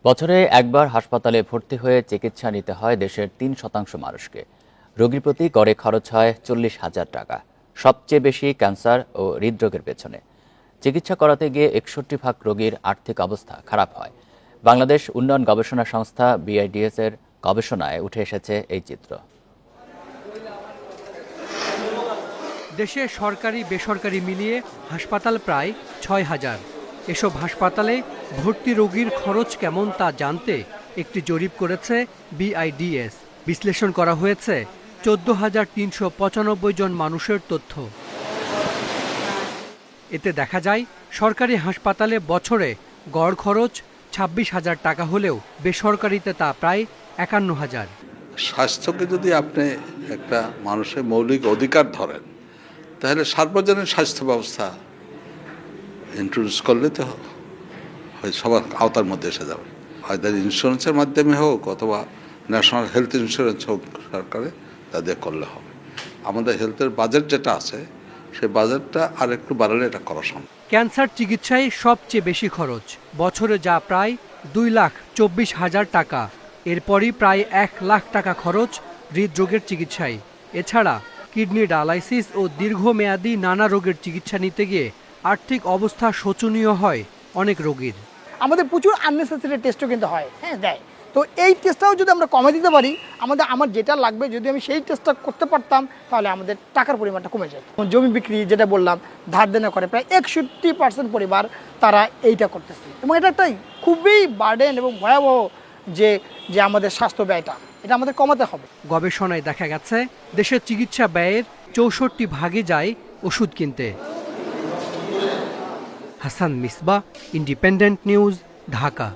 বছরে একবার হাসপাতালে ভর্তি হয়ে চিকিৎসা নিতে হয় দেশের ৩% মানুষকে। রোগীর প্রতি গড়ে খরচ হয় ৪০,০০০ টাকা। সবচেয়ে বেশি ক্যান্সার ও হৃদরোগের পেছনে। চিকিৎসা করাতে গিয়ে ৬১% রোগীর আর্থিক অবস্থা খারাপ হয়। বাংলাদেশ উন্নয়ন গবেষণা সংস্থা BIDS এর গবেষণায় উঠে এসেছে এই চিত্র। দেশে সরকারি বেসরকারি মিলিয়ে হাসপাতাল প্রায় ৬,০০০। এসব হাসপাতালে ভর্তি রোগীর খরচ কেমন তা জানতে একটি জরিপ করেছে BIDS। বিশ্লেষণ করা হয়েছে ১৪,৩৯৫ জন মানুষের তথ্য। এতে দেখা যায় সরকারি হাসপাতালে বছরে গড় খরচ ২৬,০০০ টাকা হলেও বেসরকারিতে তা প্রায় ৫১,০০০। স্বাস্থ্যকে যদি আপনি একটা মানুষের মৌলিক অধিকার ধরেন, তাহলে সার্বজনীন স্বাস্থ্য ব্যবস্থা ইন্ট্রোডিউস করলে তো সবার আওতার মধ্যে এসে যাবে। হয়তো ইন্স্যুরেন্সের মাধ্যমে হোক অথবা ন্যাশনাল হেলথ ইন্স্যুরেন্স হোক, সরকারে তাদের করলে হবে। আমাদের হেলথের বাজেট যেটা আছে সেই বাজেটটা আর একটু বাড়ালে এটা করা সম্ভব। ক্যান্সার চিকিৎসায় সবচেয়ে বেশি খরচ, বছরে যা প্রায় ২,২৪,০০০ টাকা। এরপরই প্রায় ১,০০,০০০ টাকা খরচ হৃদরোগের চিকিৎসায়। এছাড়া কিডনি ডায়ালাইসিস ও দীর্ঘমেয়াদী নানা রোগের চিকিৎসা নিতে গিয়ে আর্থিক অবস্থা শোচনীয় হয় অনেক রোগীর। আমাদের প্রচুর আননেসেসারি টেস্টও কিন্তু হয়, দেয়। তো এই টেস্টটাও যদি আমরা কমে দিতে পারি, আমার যেটা লাগবে যদি আমি সেই টেস্টটা করতে পারতাম, তাহলে আমাদের টাকার পরিমাণটা কমে যেত। জমি বিক্রি যেটা বললাম, ধার দেনা করে প্রায় ৬১% পরিবার তারা এইটা করতেছে। এবং এটা একটাই খুবই বার্ডেন এবং ভয়াবহ যে আমাদের স্বাস্থ্য ব্যয়টা, এটা আমাদের কমাতে হবে। গবেষণায় দেখা গেছে দেশের চিকিৎসা ব্যয়ের ৬৪% যায় ওষুধ কিনতে। Hasan Misbah, independent news, Dhaka.